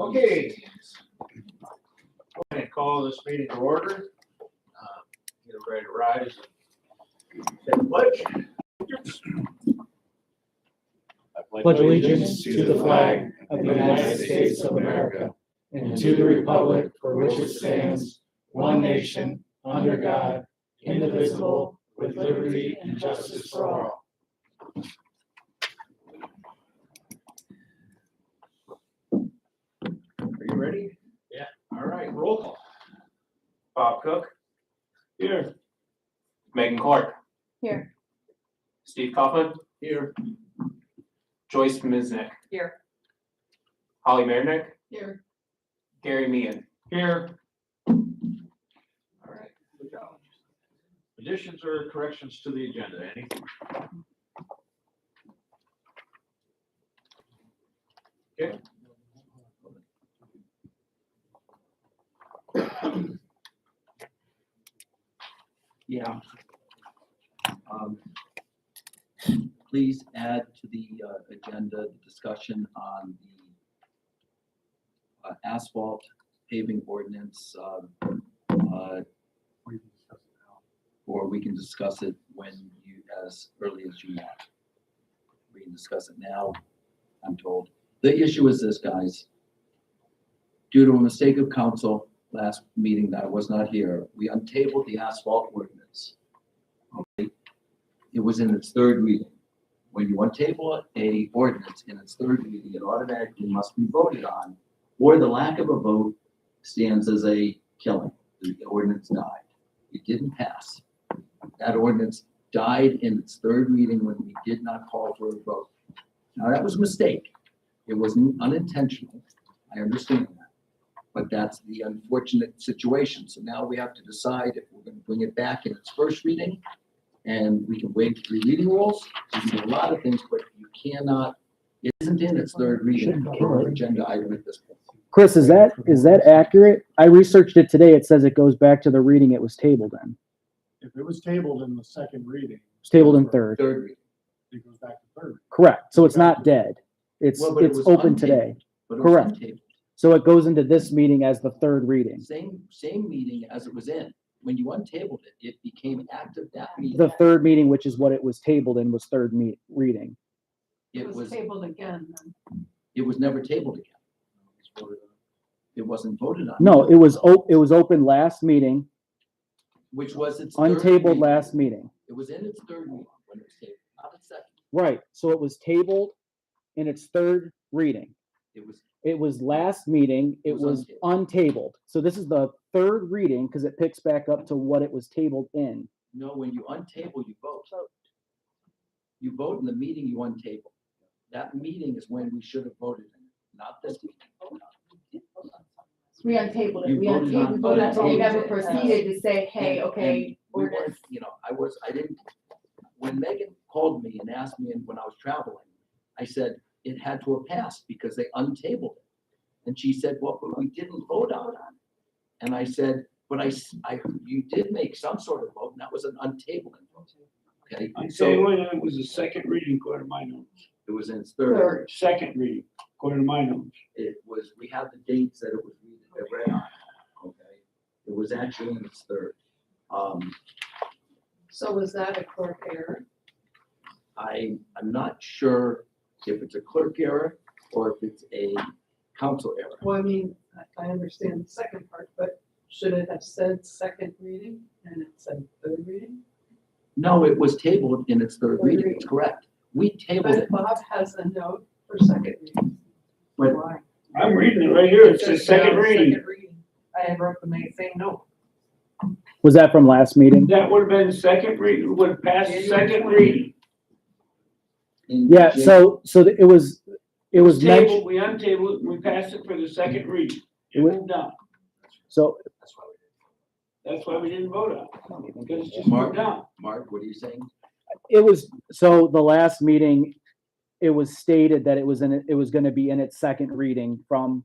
Okay. Go ahead and call this meeting to order. Get ready to rise and say the pledge. Pledge allegiance to the flag of the United States of America and to the republic for which it stands, one nation, under God, indivisible, with liberty and justice for all. Are you ready? Yeah. All right, roll call. Bob Cook, Here. Megan Clark, Here. Steve Kaufman, Here. Joyce Miznick, Here. Holly Mernick, Here. Gary Meehan. Here. All right. Good job. Additions or corrections to the agenda, any? Okay. Yeah. Please add to the agenda the discussion on the asphalt paving ordinance, or we can discuss it when you, as early as you want. We can discuss it now, I'm told. The issue is this, guys. Due to a mistake of council, last meeting that I was not here, we untabled the asphalt ordinance. Okay? It was in its third reading. When you untable a ordinance in its third reading, it automatically must be voted on, or the lack of a vote stands as a killing. The ordinance died. It didn't pass. That ordinance died in its third reading when we did not call for a vote. Now, that was a mistake. It was unintentional. I understand that. But that's the unfortunate situation. So now we have to decide if we're going to bring it back in its first reading, and we can waive 3 reading rules. We can do a lot of things, but you cannot, it isn't in its third reading for an agenda item at this point. Chris, is that accurate? I researched it today. It says it goes back to the reading it was tabled in. If it was tabled in the second reading, It's tabled in third. Third reading. it goes back to third. Correct. So it's not dead. It's Well, but it was open untabled. today. But it was Correct. untabled. So it goes into this meeting as the third reading. Same meeting as it was in. When you untabled it, it became active that meeting. The third meeting, which is what it was tabled in, was third reading. It was tabled again then. It was never tabled again. It wasn't voted on. No, it was open last meeting, Which was its third untabled reading. last meeting. It was in its third reading when it was tabled, not its second. Right. So it was tabled in its third reading. It was last meeting, it was untabled. So this is the third reading because it picks back up to what it was tabled in. No, when you untable, you vote. You vote in the meeting you untable. That meeting is when we should have voted in it, not this meeting. We untabled You it. We voted on- untabled it, but we never voted. proceeded to say, hey, And- okay, and we weren't, ordinance. I didn't, when Megan called me and asked me when I was traveling, I said it had to have passed because they untabled it. And she said, well, but we didn't vote on it. And I said, but you did make some sort of vote, and that was an untabling vote. Okay, I so say when it was the second reading, according to my notes. it was in its third. Third. Second reading, according to my notes. It was, we have the dates that it was read on. Okay, it was actually in its third. So was that a clerk error? I'm not sure if it's a clerk error or if it's a council error. Well, I mean, I understand the second part, but should it have said second reading and it said third reading? No, it was tabled in its third Third reading, reading. it's correct. We tabled But it, Bob has a note for second reading. but Why? I'm reading it right here. It says second reading. I had wrote the same note. Was that from last meeting? That would have been second reading, would have passed second reading. in Yeah, Jan- it was mentioned, Tabled, we untabled it, we passed it for the second reading. It moved on. so That's why we didn't vote on it, because it's just Mark, moved on. Mark, what are you saying? so the last meeting, it was stated that it was gonna be in its second reading from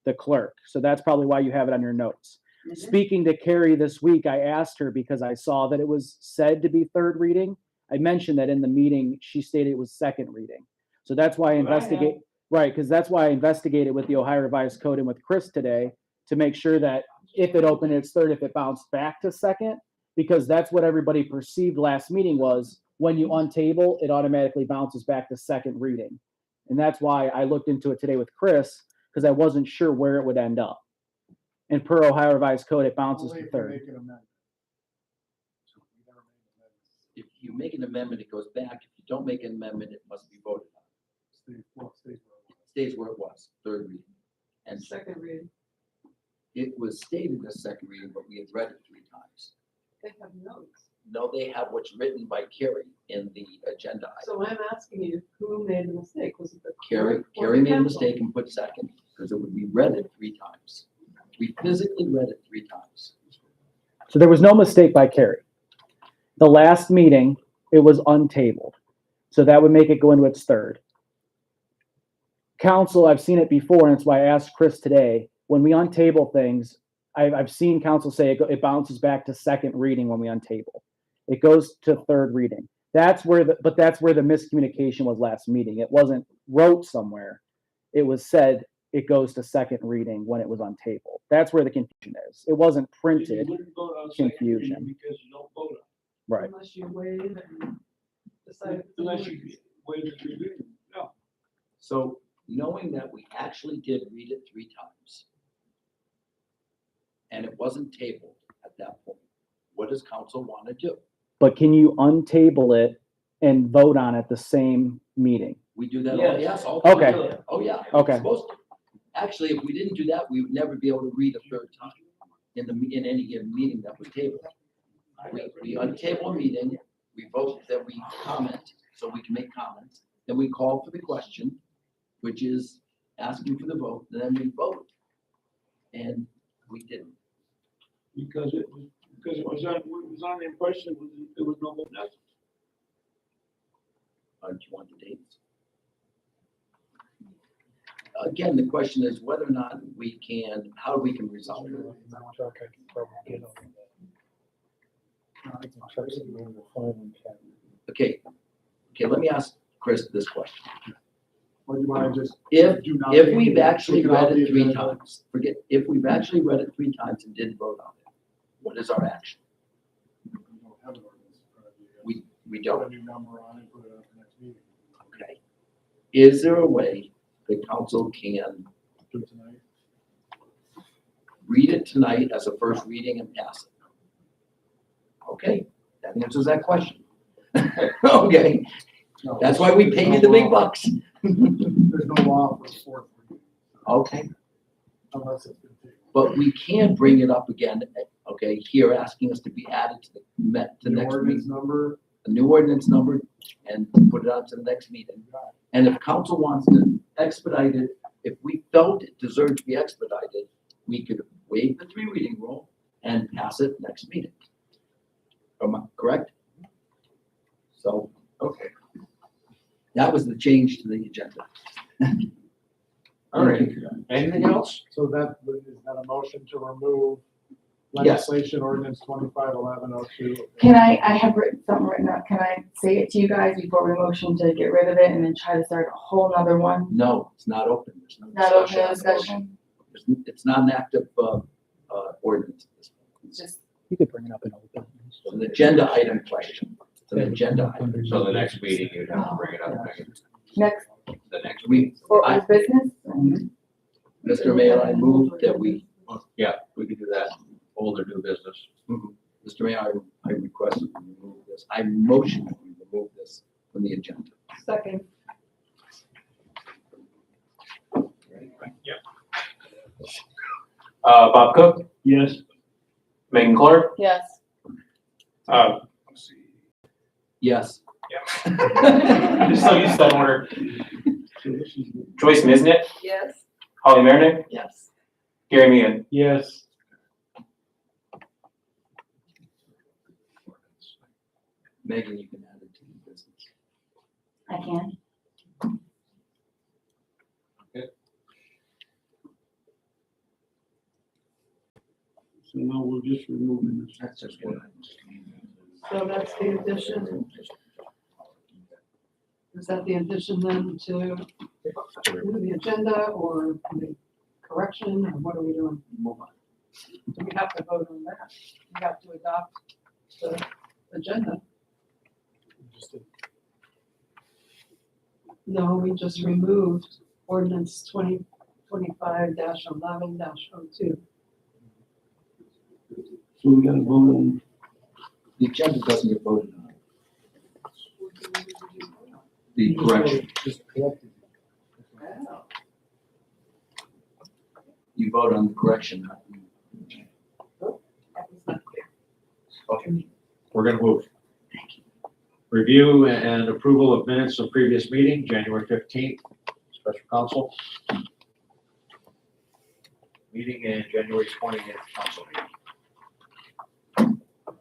the clerk. So that's probably why you have it on your notes. Speaking to Carrie this week, I asked her because I saw that it was said to be third reading. I mentioned that in the meeting, she stated it was second reading. So that's why I Well, I investigate, Right, because that's why I investigated with the Ohio Revised Code and with Chris today to make sure that if it opened its third, if it bounced back to second, because that's what everybody perceived last meeting was when you untable, it automatically bounces back to second reading. And that's why I looked into it today with Chris, because I wasn't sure where it would end up. And per Ohio Revised Code, it bounces Only to if you third. make an amendment. So we never made an amendment. If you make an amendment, it goes back. If you don't make an amendment, it must be voted on. Stays Stays where it was. where it was, third reading. And Second reading, it was stated as second reading, but we had read it 3 times. they have notes. No, they have what's written by Carrie in the agenda item. So I'm asking you, who made the mistake? Was it the Carrie, clerk or Carrie the made a council? mistake and put second, because it would be read it 3 times. We physically read it 3 times. So there was no mistake by Carrie. The last meeting, it was untabled. So that would make it go into its third. Council, I've seen it before, and that's why I asked Chris today, when we untable things, I've seen council say it bounces back to second reading when we untable. It goes to third reading. That's where the miscommunication was last meeting. It wasn't wrote somewhere. It was said it goes to second reading when it was untabled. That's where the confusion is. It wasn't You printed, wouldn't vote on second reading confusion. because you don't vote on right? Unless you waive and decide. it, unless you waive the reading. No. So knowing that we actually did read it 3 times, and it wasn't tabled at that point, what does council want to do? But can you untable it and vote on it the same meeting? We do that all, Yes. yes, all. Okay. Oh, yeah. Okay. We're supposed to. Actually, if we didn't do that, we would never be able to read a 3rd time in any given meeting that we table. We untable a meeting, we vote that we comment, so we can make comments, then we call for the question, which is asking for the vote, and then we vote. And we didn't. Because it was on the impression it was no vote necessary. Do you want the dates? Again, the question is whether or not we can, how we can resolve it. Okay, let me ask Chris this question. Or you wanna just If, do not? if we've actually take it off read the it 3 agenda? times, if we've actually read it 3 times and didn't vote on it, what is our action? We don't have an ordinance in front of you. We Put don't, a new number on it, put it up next meeting. okay. Is there a way the council can Do it tonight. read it tonight as a first reading and pass it? Okay, that answers that question. Okay, No, that's why we pay you the big bucks. There's no law for fourth reading, Okay, unless it's been tabled. but we can bring it up again, okay, here asking us to be added to the The next ordinance meeting, number, a new ordinance number, and put it on to the next meeting. And if council wants to expedite it, if we felt it deserved to be expedited, we could waive the 3 reading rule and pass it next meeting. Am I correct? So, okay. That was the change to the agenda. All right. Anything else? so that, is that a motion to remove Yes. legislation ordinance 251102? Can I have something written up, can I say it to you guys before we motion to get rid of it and then try to start a whole nother one? No, it's not open. There's no Not open discussion on to the motion. discussion, It's not an active ordinance at this point. just, You could bring it up in open. It's an agenda item question. It's an agenda item. So the next meeting, you'd have to bring it up, next, the next We, week. for I- old business? Mr. Mayor, I move that we, Yeah, we could do that, old or new business. Mr. Mayor, I request that we remove this. I motion that we remove this from the agenda. Second, Bob Cook, Yes. Megan Clark, Yes, Yes. just so you said order, So this is. Joyce Miznick, yes. Holly Marinnick, Yes. Gary Meehan. Yes. Megan, you can add it to the business. I can. So now we're just removing this. That's just one. So that's the addition, is that the addition then to Do the agenda or the correction, or what are we doing? Move on. Do we have to vote on that? We have to adopt the agenda. Just a- No, we just removed ordinance 2025-11-02. So we gotta vote on, The agenda doesn't get voted on. The correction, Just corrected. you vote on the correction, not the That was not clear. Okay, we're gonna move. Review and approval of minutes of previous meeting, January 15th, special council. Meeting and January 20th, council meeting.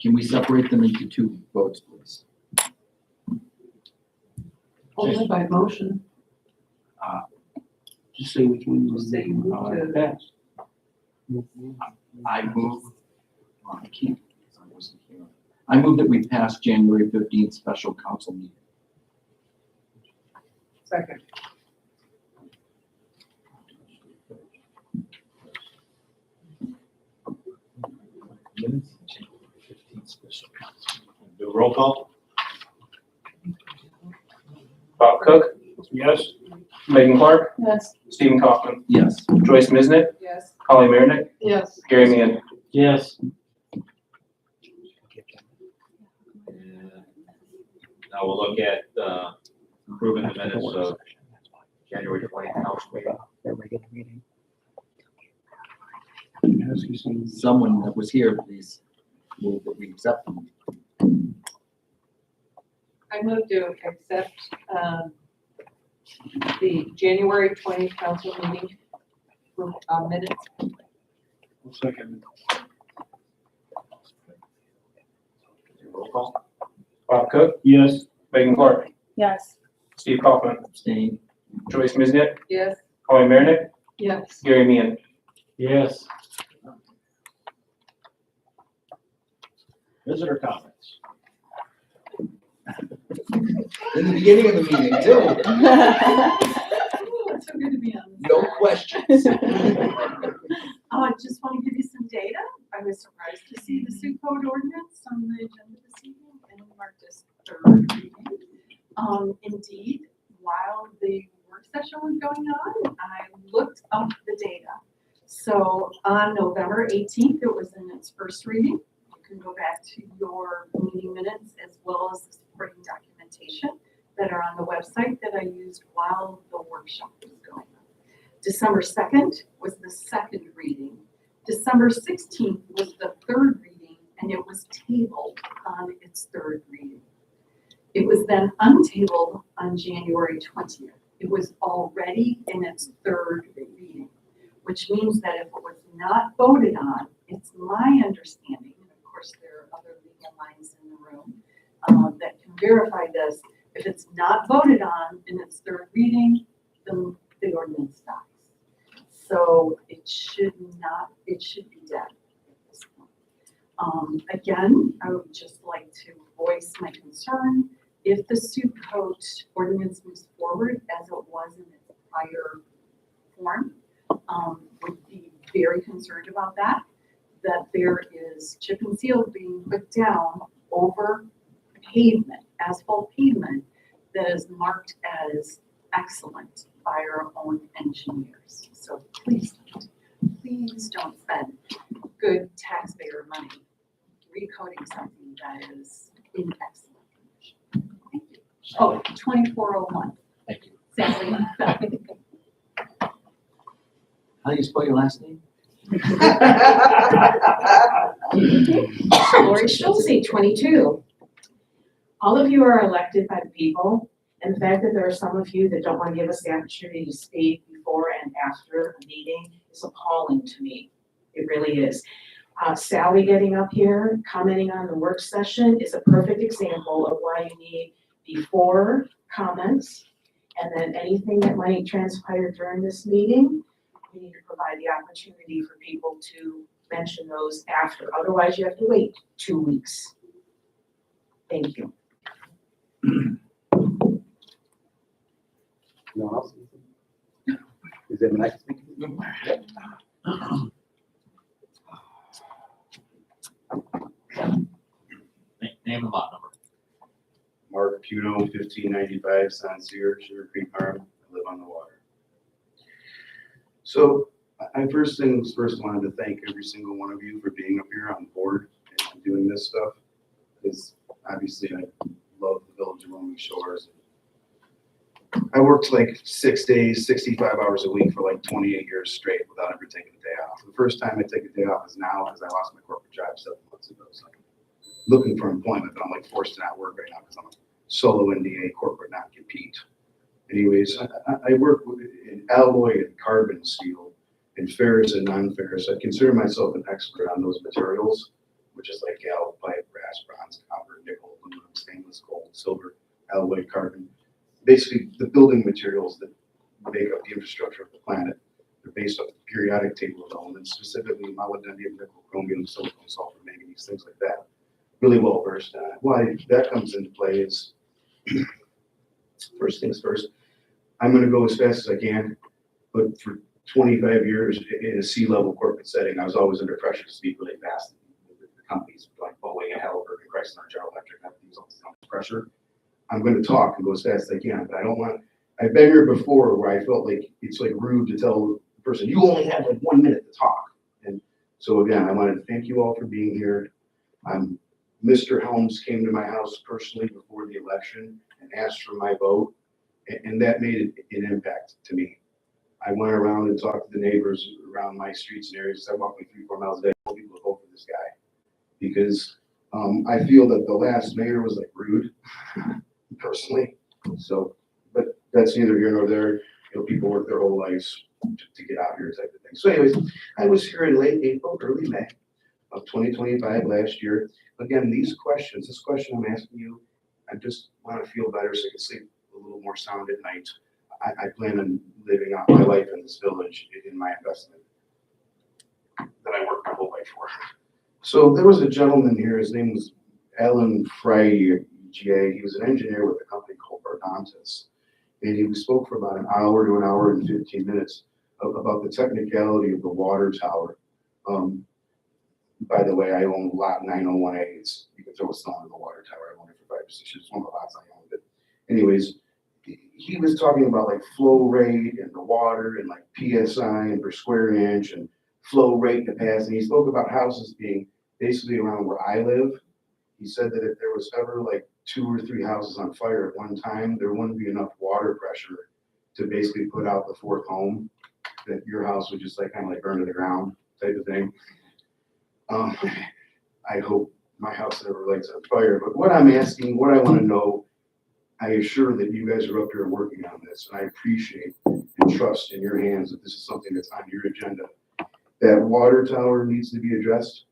Can we separate them into two votes, please? Only by motion. just say which one you Just say you want move to to- pass. I move, well, I can't, because I wasn't here. I move that we pass January 15th special council meeting. Second. Minutes, January 15th, special council. Do a roll call? Bob Cook, Yes, Megan Clark, Yes. Stephen Kaufman, Yes. Joyce Miznick, Yes. Holly Meredith, Yes. Gary Meehan. Yes. And now we'll look at approving the minutes of January 20th council meeting. Their regular meeting. ask you some. Someone that was here, please move that we accept them. I move to accept the January 20th council meeting minutes. Second. Roll call? Bob Cook, Yes, Megan Clark, Yes. Steve Kaufman, Abstain. Joyce Miznick, Yes. Holly Meredith, Yes. Gary Meehan. Yes. Visitor comments? In the beginning of the meeting, too. Ooh, it's so good to be on. No questions. I just want to give you some data. I was surprised to see the Sioux Code ordinance on the agenda this evening and marked as third reading. Indeed, while the work session was going on, I looked up the data. So on November 18th, it was in its first reading. You can go back to your meeting minutes as well as the supporting documentation that are on the website that I used while the workshop was going on. December 2nd was the second reading. December 16th was the third reading, and it was tabled on its third reading. It was then untabled on January 20th. It was already in its third reading, which means that if it was not voted on, it's my understanding, and of course there are other legal minds in the room that can verify this, if it's not voted on in its third reading, then the ordinance dies. So it should be dead at this point. Again, I would just like to voice my concern. If the Sioux Code ordinance moves forward as it was in its prior form, would be very concerned about that there is chip and seal being put down over pavement, asphalt pavement, that is marked as excellent by our own engineers. So please don't spend good taxpayer money recoding something that is in excellent condition. Thank you. Oh, 2401. Thank you. Sally. How do you spell your last name? Lori Schulze, 22. All of you are elected by the people, and the fact that there are some of you that don't want to give us the opportunity to speak before and after a meeting is appalling to me. It really is. Sally getting up here, commenting on the work session is a perfect example of why you need before comments, and then anything that might transpire during this meeting, you need to provide the opportunity for people to mention those after. Otherwise, you have to wait 2 weeks. Thank you. No, Is it nice speaking? Name and lot number. Mark Puno, 1595 Sincere, Sugar Creek Farm. I live on the water. So I first wanted to thank every single one of you for being up here on board and doing this stuff. Because obviously I love the village of Roman Shores. I worked like 6 days, 65 hours a week for like 28 years straight without ever taking a day off. The first time I take a day off is now because I lost my corporate job 7 months ago. So I'm looking for employment, but I'm like forced to not work right now because I'm a solo NDA corporate non-compete. Anyways, I work in alloy and carbon steel and ferrous and non-ferrous. I consider myself an expert on those materials, which is like galv, pipe, brass, bronze, copper, nickel, aluminum, stainless, gold, silver, alloy, carbon. Basically, the building materials that make up the infrastructure of the planet. They're based off the periodic table of elements, specifically molybdenum, nickel, chromium, silicon, sulfur, manganese, things like that. Really well versed on it. Why that comes into play is, first things first, I'm going to go as fast as I can, but for 25 years in a C-level corporate setting, I was always under pressure to speak really fast. The companies like Boeing and Halliburton, Chrysler, General Electric, have these all this pressure. I'm going to talk and go as fast as I can, but I don't want. I've been here before where I felt like it's like rude to tell the person you only have like 1 minute to talk. And so again, I wanted to thank you all for being here. Mr. Helms came to my house personally before the election and asked for my vote, and that made an impact to me. I went around and talked to the neighbors around my streets and areas. I walk me 3-4 miles a day. I told people to vote for this guy because I feel that the last mayor was like rude, personally. So, but that's neither here nor there. You know, people work their whole lives to get out here type of thing. So anyways, I was here in late April, early May of 2025 last year. Again, this question I'm asking you, I just want to feel better so I can sleep a little more sound at night. I plan on living out my life in this village in my investment that I worked my whole life for. So there was a gentleman here, his name was Alan Frey, GA. He was an engineer with a company called Bardontis. And he spoke for about an hour to an hour and 15 minutes about the technicality of the water tower. By the way, I own lot 901A. You can throw a stone in the water tower. I owned it for 5 or 6 years. It's one of the lots I owned. But anyways, he was talking about like flow rate and the water and like PSI and per square inch and flow rate capacity. He spoke about houses being basically around where I live. He said that if there was ever like 2 or 3 houses on fire at one time, there wouldn't be enough water pressure to basically put out the 4th home, that your house would just like kind of like burn to the ground type of thing. I hope my house never lights on fire, but what I'm asking, what I want to know, I assure that you guys are up here working on this, and I appreciate and trust in your hands that this is something that's on your agenda. That water tower needs to be addressed,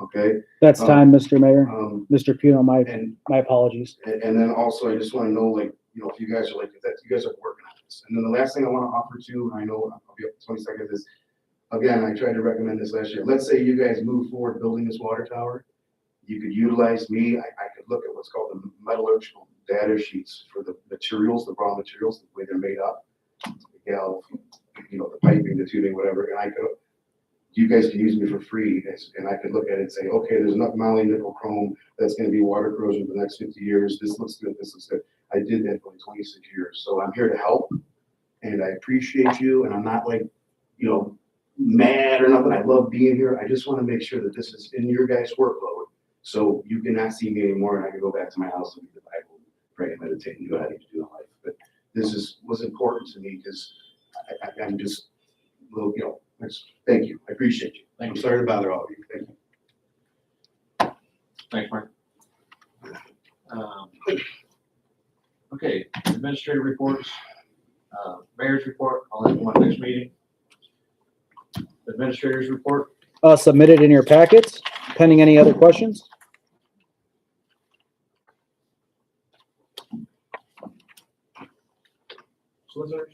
okay? That's time, Mr. Mayor. Um, Mr. Puno, and my apologies. And then also, I just want to know, like, you know, if you guys are like, that you guys are working on this. And then the last thing I want to offer too, and I know I'll be up to 20 seconds, is, again, I tried to recommend this last year. Let's say you guys move forward building this water tower. You could utilize me. I could look at what's called the metallurgical data sheets for the materials, the raw materials, the way they're made up, the galv, you know, the piping, the tubing, whatever. And I could, you guys can use me for free, and I could look at it and say, okay, there's enough moly, nickel, chrome that's going to be water corrosion for the next 50 years. This looks good. This looks good. I did that for 26 years. So I'm here to help, and I appreciate you. And I'm not like, you know, mad or nothing. I love being here. I just want to make sure that this is in your guys' workload, so you cannot see me anymore, and I can go back to my house and read the Bible, pray and meditate, and do what I need to do in life. But this was important to me because I'm just, well, you know, thank you. I appreciate you. I'm sorry to bother all of you. Thank you. Thanks, Mark. Okay, administrative reports, mayor's report, I'll have one next meeting. Administrator's report, Submitted in your packets, pending any other questions. solicitors,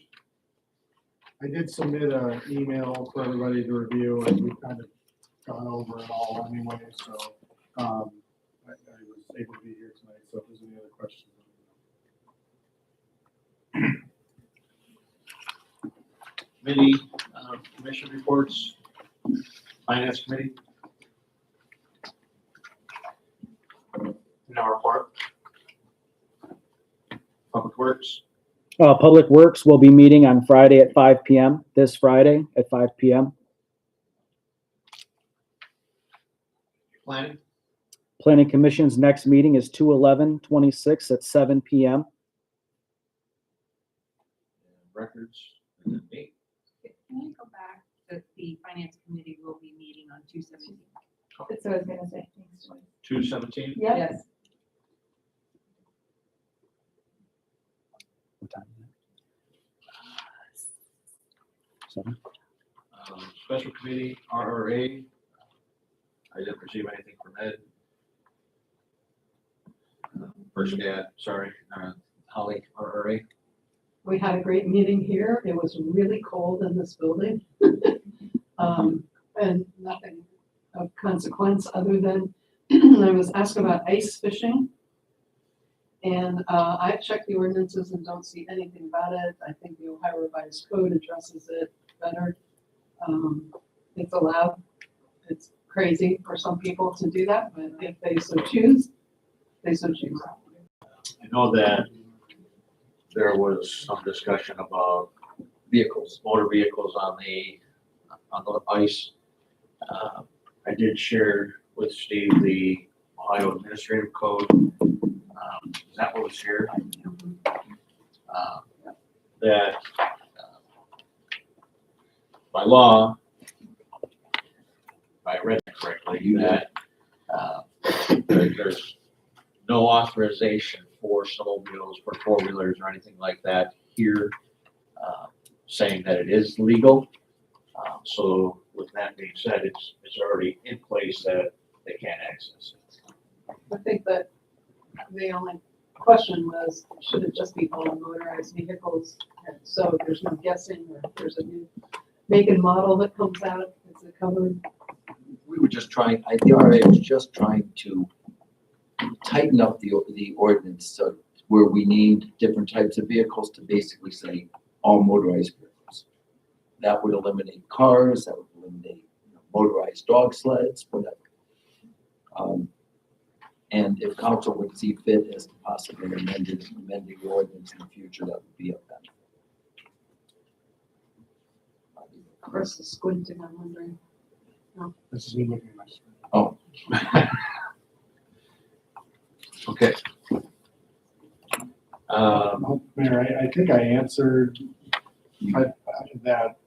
I did submit an email for everybody to review, and we've kind of gone over it all anyway, so, I was able to be here tonight, so if there's any other questions. committee, commission reports, finance committee. No report. Public works, Public Works will be meeting on Friday at 5 PM, this Friday at 5 PM. planning, Planning Commission's next meeting is 2/11/26 at 7 PM. records, and then me. Can I go back that the finance committee will be meeting on 2/17? That's what I was gonna say. Thanks, Joyce. 2/17. Yep. Yes. What time is it? 7? Special committee, RRA. I didn't receive anything from Ed. First, Holly, RRA. We had a great meeting here. It was really cold in this building. And nothing of consequence other than I was asked about ice fishing. And I checked the ordinances and don't see anything about it. I think the Ohio Revised Code addresses it better. It's allowed. It's crazy for some people to do that, but if they so choose, they so choose. I know that there was some discussion about vehicles, motor vehicles on the ice. I did share with Steve the Ohio Administrative Code. Is that what was shared? That by law, if I read it correctly, that there's no authorization for snowmobiles, for four-wheelers or anything like that here, saying that it is legal. So with that being said, it's already in place that they can't access it. I think that the only question was, should it just be all motorized vehicles? And so there's no guessing, or if there's a new make and model that comes out, is it covered? We were just trying, the RA was just trying to tighten up the ordinance, so where we named different types of vehicles to basically say all motorized vehicles. That would eliminate cars, that would eliminate motorized dog sleds, whatever. And if council would see fit as to possibly amending the ordinance in the future, that would be up then. Chris is squinting, I'm wondering. This is me looking at my screen. Oh. Okay. Mayor, I think I answered that.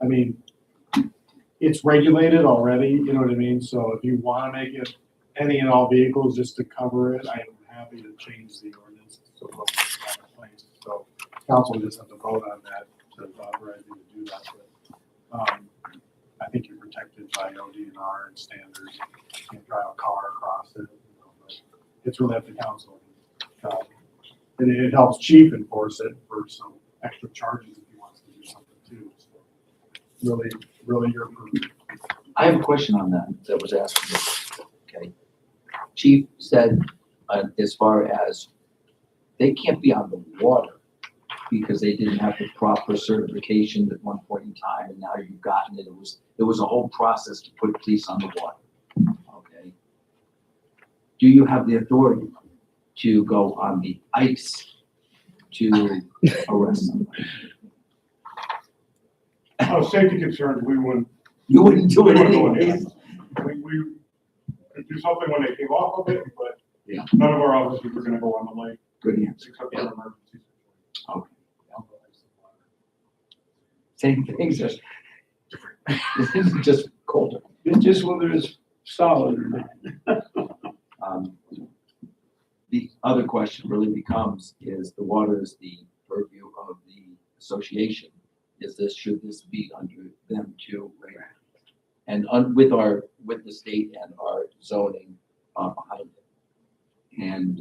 I mean, it's regulated already, you know what I mean? So if you want to make it any and all vehicles just to cover it, I am happy to change the ordinance. So council will just have to vote on that to authorize you to do that. But I think you're protected by ODNR and standards. You can't drive a car across it. But it's really up to council. And it helps chief enforce it for some extra charges if he wants to do something too. So really your purview. I have a question on that was asked. Okay. Chief said, as far as they can't be on the water because they didn't have the proper certification at one point in time, and now you've gotten it. It was a whole process to put police on the water. Okay. Do you have the authority to go on the ice to arrest somebody? Oh, safety concerns, we wouldn't. You wouldn't do it We wouldn't do anyways. We could do something when they came off of it, but Yeah. none of our officers were gonna go on the lake, Good answer. except for emergencies. Okay. Same thing, just just colder. It's just whether it's solid or not. The other question really becomes, is the water is the purview of the association. Should this be under them too, right? And with the state and our zoning behind it. And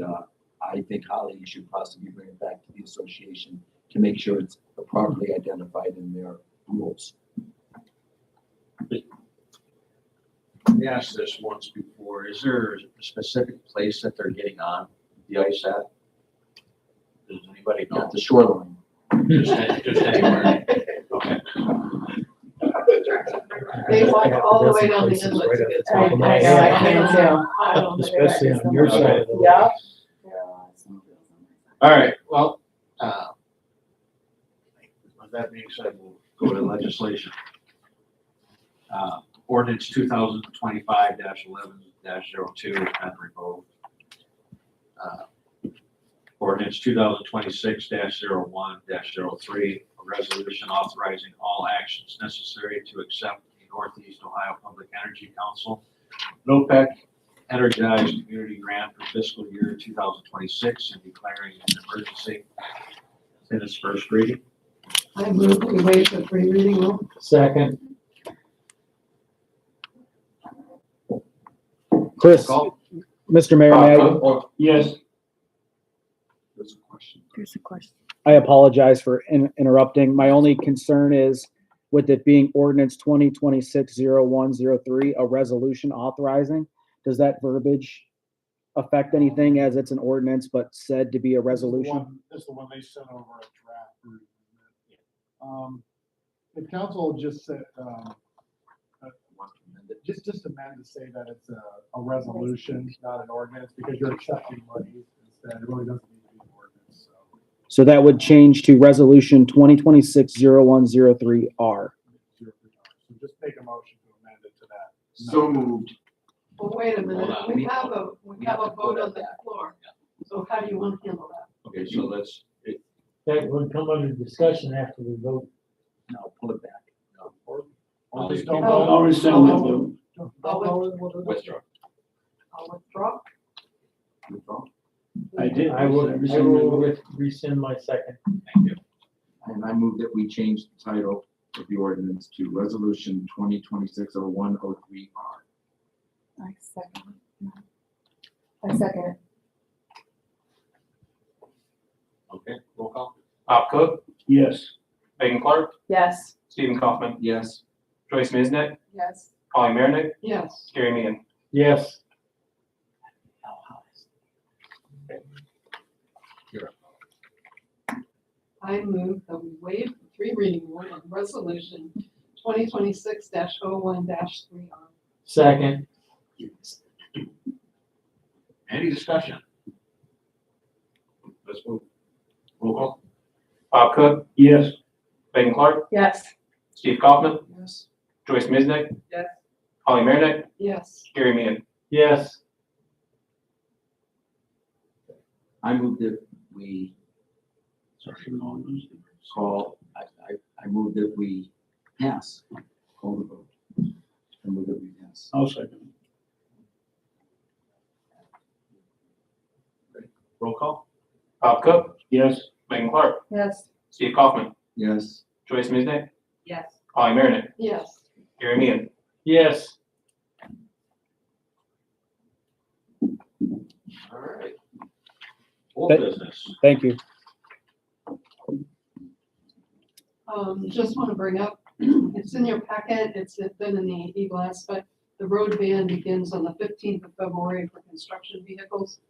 I think Holly, you should possibly bring it back to the association to make sure it's properly identified in their rules. We asked this once before. Is there a specific place that they're getting on the ice at? Does anybody know? At the shoreline. Just anywhere? Okay. They walk all the way down the inlet to get I to know, it. I can too. I don't know. Especially on your side of the. Yeah. All right, well, with that being said, we'll go to legislation. Ordinance 2025-11-02 been revoked. Ordinance 2026-01-03, a resolution authorizing all actions necessary to accept the Northeast Ohio Public Energy Council NOPEC Energized Community Grant for fiscal year 2026 and declaring an emergency in its first reading. I move we waive the free reading rule. Second. Chris, Call. Mr. Mayor, may I? Yes. There's a question. There's a question. I apologize for interrupting. My only concern is with it being ordinance 2026-0103, a resolution authorizing. Does that verbiage affect anything as it's an ordinance but said to be a resolution? This is the one they sent over a draft version. The council just said, just amend to say that it's a resolution, not an ordinance, because you're accepting money instead. It really doesn't need to be an ordinance, so. So that would change to resolution 2026-0103R. So just make a motion to amend it to that. So moved. Well, wait a minute, Hold on. we have a vote on the that. floor. So how do you want to handle that? Okay, so let's, That would come under discussion after we vote. No, pull it back. Or just don't Oh, vote. I'll rescind my vote. Don't vote. withdraw. I'll withdraw. Withdraw. I will rescind my second. Thank you. And I move that we change the title of the ordinance to Resolution 2026-0103R. I second it. I second it. Okay, roll call. Bob Cook, Yes. Megan Clark, Yes. Stephen Kaufman, Yes. Joyce Miznick, Yes. Polly Marinik, Yes. Gary Meehan. Yes. I move that we waive the three reading rule on resolution 2026-01-3R. Second. Any discussion? Let's move. Roll call. Bob Cook, Yes. Megan Clark, Yes. Steve Kaufman, Yes. Joyce Miznick, Yes. Polly Marinik, Yes. Gary Meehan. Yes. I move that we call, I move that we pass. Call the vote. I move that we pass. I'll second. Roll call. Bob Cook, Yes. Megan Clark, Yes. Steve Kaufman, Yes. Joyce Miznick, Yes. Polly Marinik, Yes. Gary Meehan. Yes. All right. Old That- business. Thank you. Just want to bring up, it's in your packet, it's been in the e-blast, but the road ban begins on the 15th of February for construction vehicles.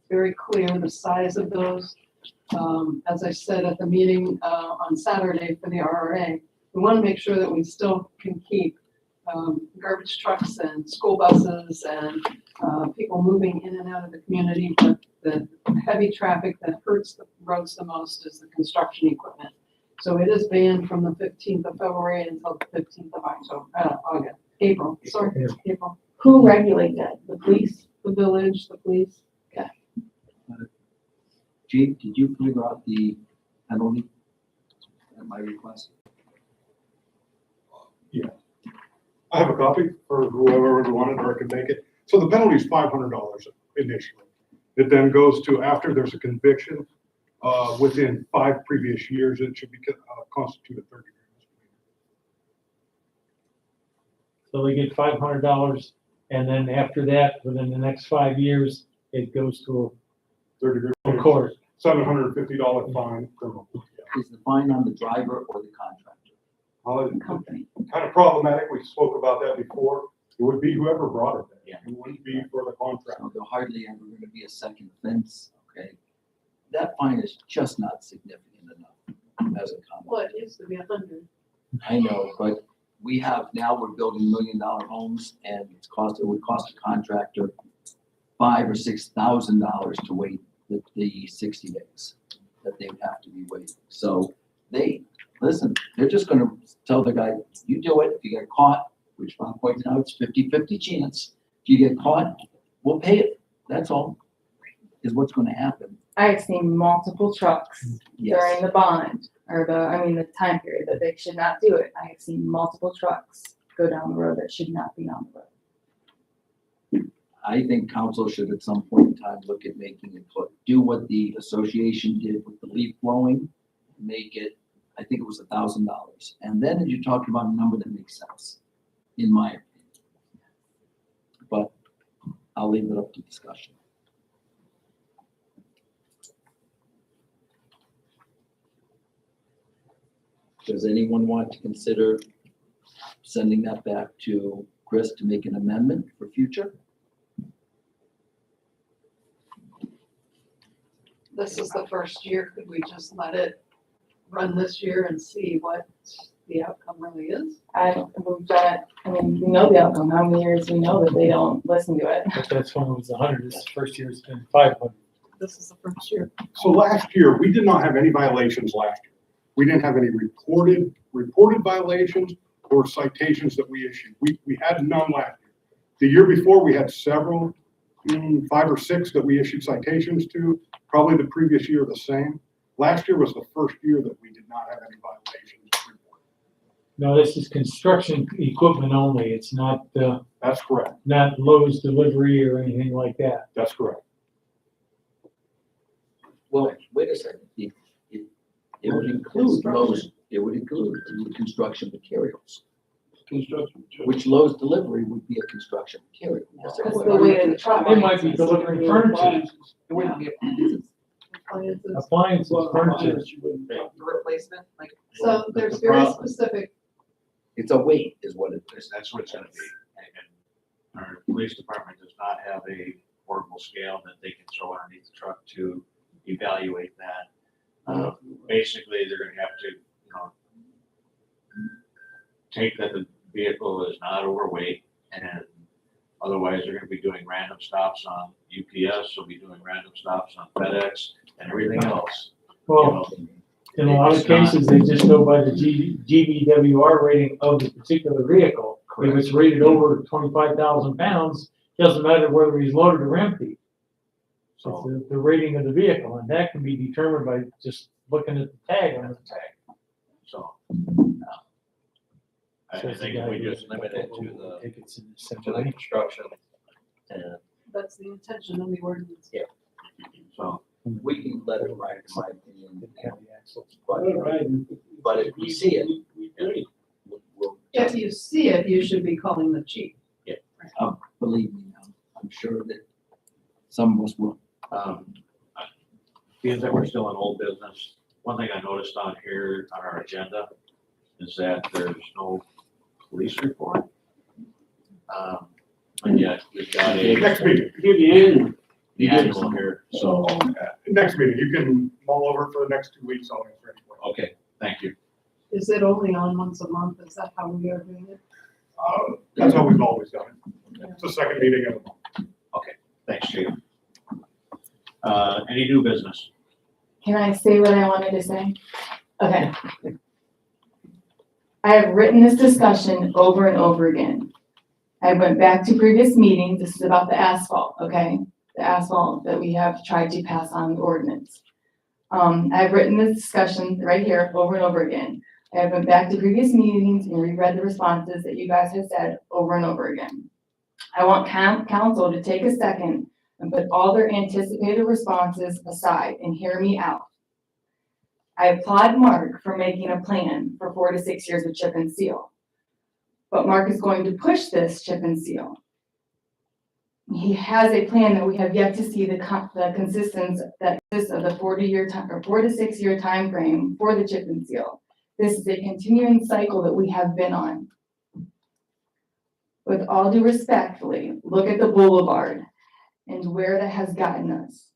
Very clear the size of those. As I said at the meeting on Saturday for the RRA, we want to make sure that we still can keep garbage trucks and school buses and people moving in and out of the community, but the heavy traffic that hurts the roads the most is the construction equipment. So it is banned from the 15th of February until the 15th of April. Who regulates that? The police? The village, the police. Chief, did you figure out the penalty at my request? I have a copy for whoever would want it or can make it. So the penalty is $500 initially. It then goes to after there's a conviction, within 5 previous years, it should be constitute a 30-day misdemeanor. So they get $500, and then after that, within the next 5 years, it goes to 30 a court. $750 fine. Criminal. Is the fine on the driver or the contractor? Company. Kind of problematic. We spoke about that before. It would be whoever brought it there. Yeah. It wouldn't be for the contract. So there'll hardly ever going to be a second offense, okay? That fine is just not significant enough as a comment. Well, it used to be 100. I know, but we're building $1 million homes and it would cost a contractor $5,000 or $6,000 to wait the 60 days that they would have to be waiting. So they're just gonna tell the guy, you do it, if you get caught, which Bob pointed out, it's 50-50 chance. If you get caught, we'll pay it. That's all, is what's gonna happen. I have seen multiple trucks Yes. during the bond, or the time period that they should not do it. I have seen multiple trucks go down the road that should not be on the road. I think council should at some point in time look at making it do what the association did with the leaf blowing, make it, I think it was $1,000. And then you're talking about a number that makes sense, in my opinion. But I'll leave it up to discussion. Does anyone want to consider sending that back to Chris to make an amendment for future? This is the first year, could we just let it run this year and see what the outcome really is? We've done it, we know the outcome, how many years we know that they don't listen to it. But that's when it was 100, this first year it's been 500. This is the first year. So last year, we did not have any violations last year. We didn't have any reported violations or citations that we issued. We had none last year. The year before, we had several, 5 or 6 that we issued citations to, probably the previous year the same. Last year was the first year that we did not have any violations reported. No, this is construction equipment only, it's not, That's correct. not Lowe's delivery or anything like that. That's correct. Well, wait a second. It would include Lowe's, it would include construction materials, Construction. which Lowe's delivery would be a construction material. Yes, it That's would. the way of the truck. They might be delivering furniture, It wouldn't be appliances, Appliances. appliances, furniture. the replacement, like. So there's The very problem- specific, It's a weight is what it is. That's what it's gonna be. And our police department does not have a portable scale that they can throw underneath the truck to evaluate that. Basically, they're gonna have to, take that the vehicle is not overweight, and otherwise they're gonna be doing random stops on UPS, they'll be doing random stops on FedEx and everything else. Well, in a lot of cases, they just go by the GVWR rating of the particular vehicle. If it's rated over 25,000 pounds, doesn't matter whether he's loaded or empty. So, It's the rating of the vehicle, and that can be determined by just looking at the tag on the tag. so. I think if we just limit it to the construction, and that's the intention of the ordinance. so. We can let it ride, in my opinion. Right. But if we see it, we'll If you see it, you should be calling the chief. believe me now. I'm sure that some of us will. Being that we're still in old business, one thing I noticed on here on our agenda is that there's no police report. And yet we've got Next a, meeting, the annual here, so, next meeting, you can mull over for the next 2 weeks, I'll answer any questions. okay, thank you. Is it only on once a month? Is that how we are doing it? That's how we've always done it. It's the second meeting of the month. Thanks, Chief. Any new business? Can I say what I wanted to say? Okay. I have written this discussion over and over again. I went back to previous meetings, this is about the asphalt, okay? The asphalt that we have tried to pass on the ordinance. I've written this discussion right here over and over again. I went back to previous meetings and reread the responses that you guys have said over and over again. I want council to take a second and put all their anticipated responses aside and hear me out. I applaud Mark for making a plan for 4 to 6 years of chip and seal. But Mark is going to push this chip and seal. He has a plan that we have yet to see the consistency that consists of the 4 to 6 year time frame for the chip and seal. This is a continuing cycle that we have been on. With all due respectfully, look at the boulevard and where that has gotten us.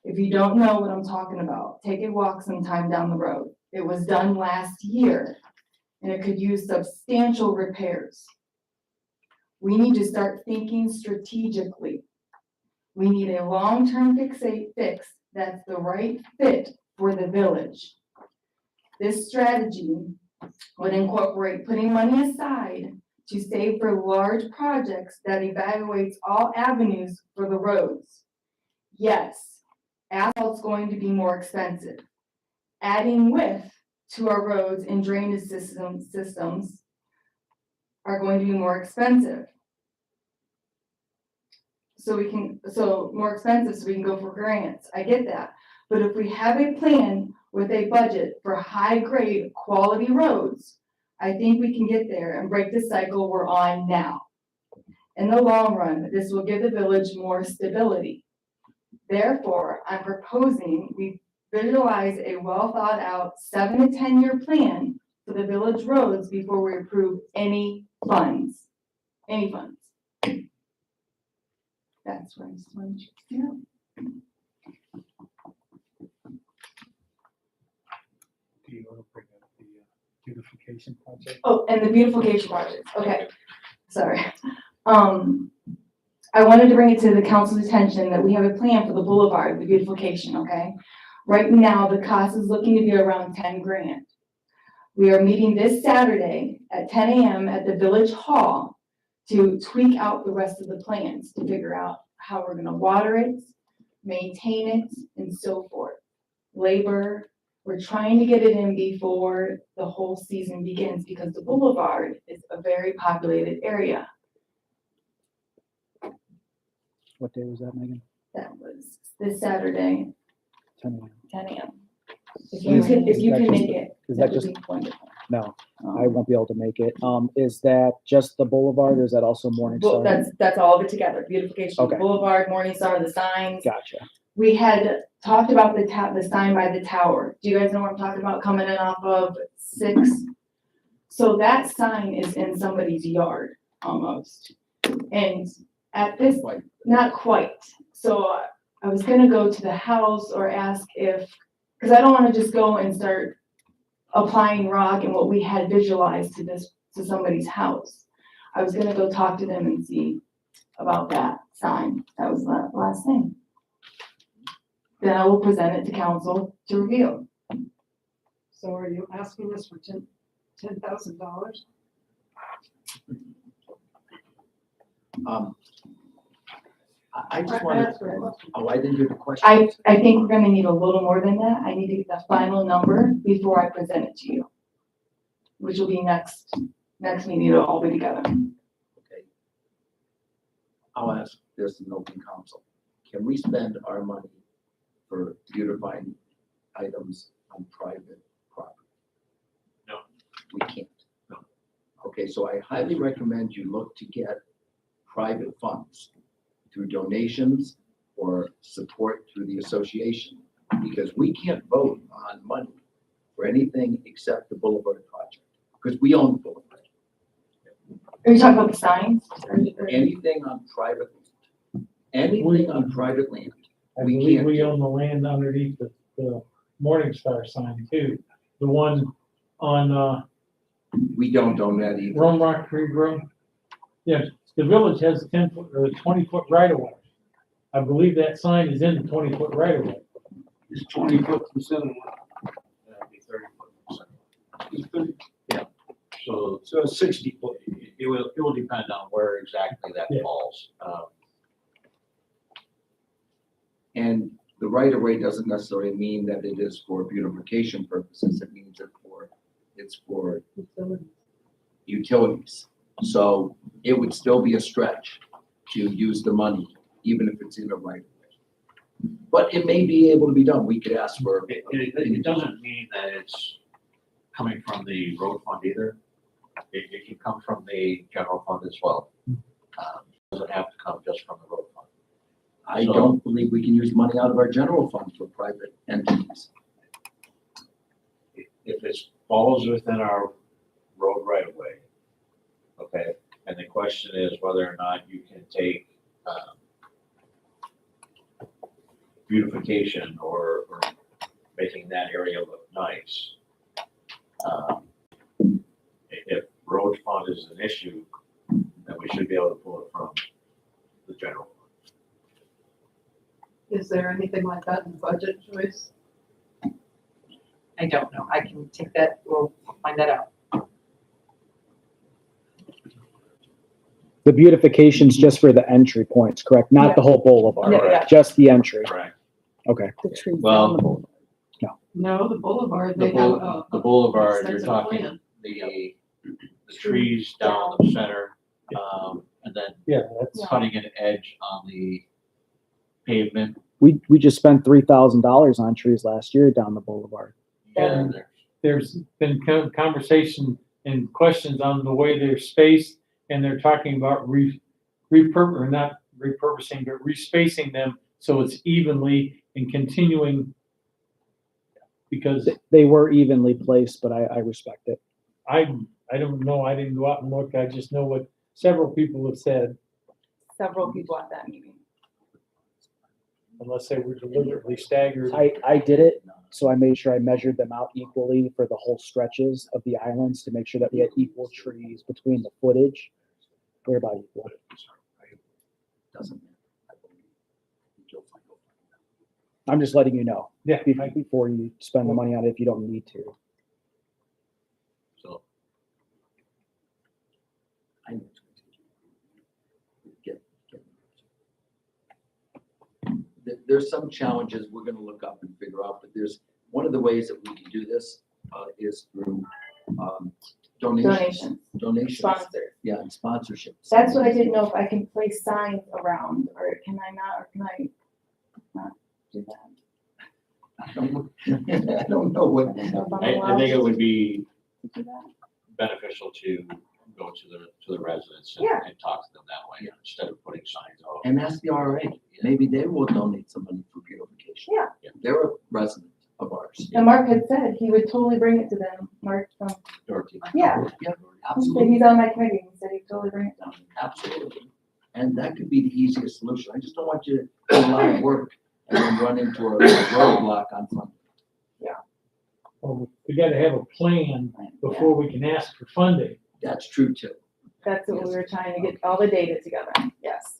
If you don't know what I'm talking about, take a walk sometime down the road. It was done last year. and it could use substantial repairs. We need to start thinking strategically. We need a long-term fix that's the right fit for the village. This strategy would incorporate putting money aside to save for large projects that evaluates all avenues for the roads. Yes, asphalt's going to be more expensive. Adding width to our roads and drainage systems are going to be more expensive. More expensive so we can go for grants. I get that. But if we have a plan with a budget for high grade quality roads, I think we can get there and break the cycle we're on now. In the long run, this will give the village more stability. Therefore, I'm proposing we visualize a well thought out 7 to 10 year plan for the village roads before we approve any funds. Any funds. That's what I just wanted you to know. Do you want to bring up the beautification project? Oh, and the beautification project, okay, sorry. I wanted to bring it to the council's attention that we have a plan for the boulevard, the beautification, okay? Right now, the cost is looking to be around 10 grand. We are meeting this Saturday at 10 a.m. at the Village Hall to tweak out the rest of the plans, to figure out how we're gonna water it, maintain it, and so forth. Labor, we're trying to get it in before the whole season begins because the boulevard is a very populated area. What day was that, Megan? That was this Saturday, 10 a.m. 10 a.m. If you can make it. Is that would just, be wonderful. no, I won't be able to make it. Is that just the boulevard or is that also Morning Well, Star? that's all of it together. Beautification, Okay. Boulevard, Morning Star, the signs. Gotcha. We had talked about the sign by the tower. Do you guys know what I'm talking about? Coming in off of 6. So that sign is in somebody's yard almost. And at this, not quite. So I was gonna go to the house or ask if, because I don't want to just go and start applying rock and what we had visualized to somebody's house. I was gonna go talk to them and see about that sign. That was the last thing. Then I will present it to council to review. So are you asking us for $10,000? I just wanted, I didn't hear the question. I think we're gonna need a little more than that. I need to get the final number before I present it to you. Which will be next meeting, it'll all be together. Okay. I'll ask this in open council. Can we spend our money for beautifying items on private property? No. We can't. No. Okay, so I highly recommend you look to get private funds through donations or support through the association, because we can't vote on money for anything except the Boulevard project, because we own the Boulevard. Are you talking about the signs? Anything on private land, anything on private land, I we believe can't we do. own the land underneath the Morning Star sign too. The one on, We don't own that either. Rome Rock Creek Road. Yeah, the village has 10 foot or 20-foot right of way. I believe that sign is in the 20-foot right of way. It's 20 foot from center line. That'd be 30 foot. Yeah, so So 60 foot. it will depend on where exactly that Yeah. falls. And the right of way doesn't necessarily mean that it is for beautification purposes. It means it's for utilities. So it would still be a stretch to use the money, even if it's in a right of way. But it may be able to be done. We could ask for. It doesn't mean that it's coming from the road fund either. It can come from the general fund as well. Doesn't have to come just from the road fund. I don't believe we can use money out of our general fund for private entities. If it falls within our road right of way, okay, and the question is whether or not you can take beautification or making that area look nice. road fund is an issue, then we should be able to pull it from the general. Is there anything like that in the budget, Joyce? I don't know. I can take that, we'll find that out. The beautification's just for the entry points, correct? Not the whole boulevard, Yeah, yeah. just the entry. Correct. Okay. The trees Well- down the boulevard. No, the boulevard, The they have boul- the boulevard, you're extensive talking plan. the trees down the center, and then Yeah, that's, cutting an edge on the pavement. We just spent $3,000 on trees last year down the boulevard. And there's been conversation and questions on the way they're spaced, and they're talking about not repurposing, but respacing them so it's evenly and continuing. Because They were evenly placed, but I respect it. I don't know, I didn't go out and look, I just know what several people have said, Several people at that meeting. unless they were deliberately staggered. I did it, so I made sure I measured them out equally for the whole stretches of the islands to make sure that we had equal trees between the footage. We're about equal. Doesn't matter. I believe. You'll find out. I'm just letting you know Yeah, before you spend the money on it if you don't need to. So, I know it's going to get. There's some challenges we're gonna look up and figure out, but there's, one of the ways that we can do this, is through, donations. Donations, Sponsors. yeah, and sponsorships. That's what I didn't know if I can place signs around, or can I not, or can I not do that? I don't know. I don't know what. I don't know if I'm I allowed think it to would be do that. beneficial to go to the residents Yeah. and talk to them that way, instead of putting signs out. And ask the RA, maybe they will donate some money for beautification. Yeah. They're a resident of ours. And Mark had said he would totally bring it to them, Mark, Dorothy. yeah, Yeah, he said absolutely, he's on my committee, he said he'd totally bring it to them. absolutely. And that could be the easiest solution. I just don't want you to do a lot of work and then run into a roadblock on funding. well, we gotta have a plan before we can ask for funding. That's true too. That's what we were trying to get all the data together, yes.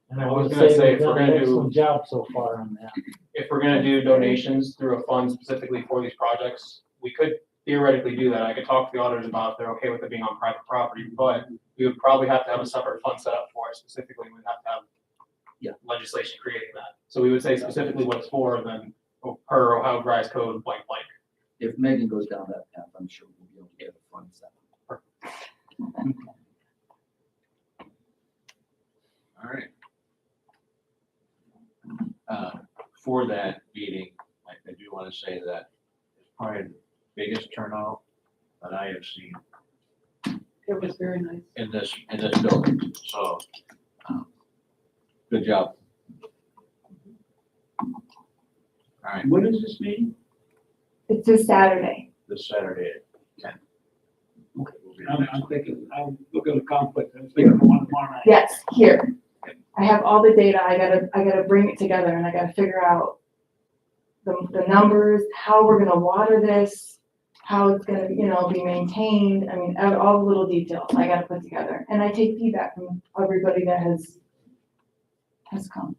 And I I was would gonna say say, they've if we're done an gonna do- excellent job so far on that. If we're gonna do donations through a fund specifically for these projects, we could theoretically do that. I could talk to the auditors about if they're okay with it being on private property, but we would probably have to have a separate fund set up for it specifically. We'd have to have legislation creating that. So we would say specifically what it's for, and then per Ohio Rise Code, blank, blank. If Megan goes down that path, I'm sure we'll be able to get a fund set. All right. For that meeting, I do want to say that it's probably the biggest turnout that I have seen It was very nice. in this building, so, good job. All right, When is this meeting? It's this Saturday, this Saturday at 10. Okay. I'm thinking, I'm looking at conflict, I'm thinking of one tomorrow night. yes, here. I have all the data, I gotta bring it together, and I gotta figure out the numbers, how we're gonna water this, how it's gonna, be maintained, I mean, all the little details I gotta put together. And I take feedback from everybody that has come.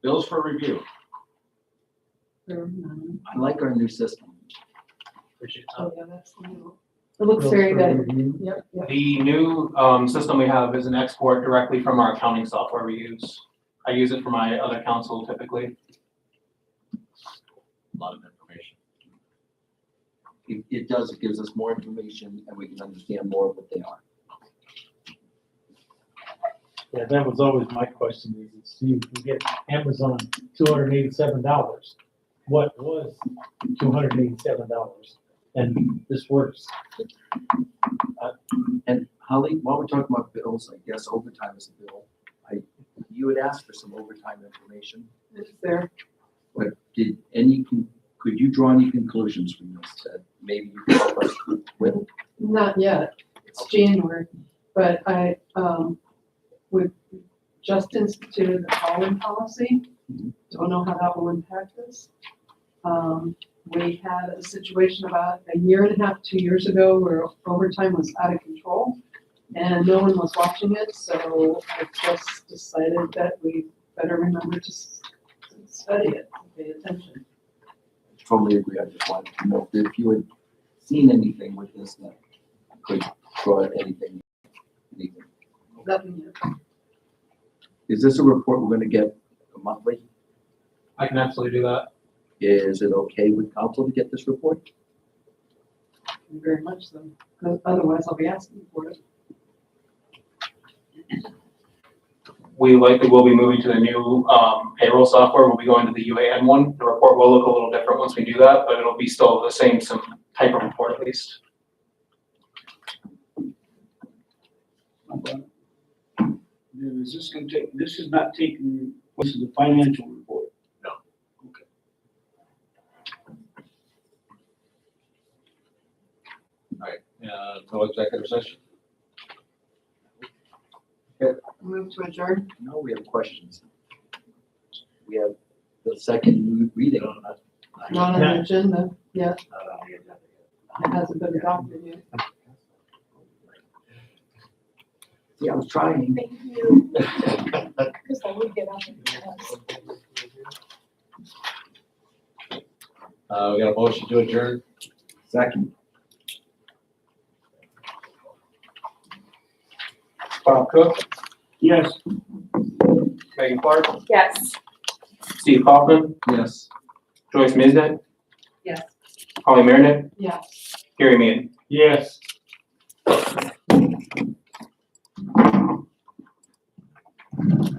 Bills for review. I like our new system. Oh, yeah, that's new. It looks very good. Yep, yep. The new system we have is an export directly from our accounting software we use. I use it for my other council typically. A lot of information. It does, it gives us more information and we can understand more of what they are. Yeah, that was always my question, is you can get Amazon $287. What was $287? And this works. And Holly, while we're talking about bills, I guess overtime is a bill. You had asked for some overtime information, It's there. but could you draw any conclusions from this that maybe you can help us with? Not yet. It's January, but we've just instituted the calling policy. Don't know how that will impact us. We had a situation about a year and a half, 2 years ago, where overtime was out of control and no one was watching it, so I just decided that we better remember to study it, pay attention. Totally agree. I just wanted to know if you had seen anything with this that could draw anything. Nothing yet. Is this a report we're gonna get monthly? I can absolutely do that. Is it okay with council to get this report? Very much so, because otherwise I'll be asking for it. We likely will be moving to the new payroll software. We'll be going to the UAN one. The report will look a little different once we do that, but it'll be still the same, some type of report at least. Is this gonna take, this is not taking, this is a financial report. No executive session? Move to adjourn. No, we have questions. We have the second reading. Not on the agenda yet. It hasn't been adopted yet. See, I was trying. Thank you. Because I would get up and do that. We got a motion to adjourn. Second. Bob Cook, Yes. Megan Clark, Yes. Steve Kaufman, Yes. Joyce Mizek, Yes. Holly Marinette, Yes. Gary Meehan. Yes.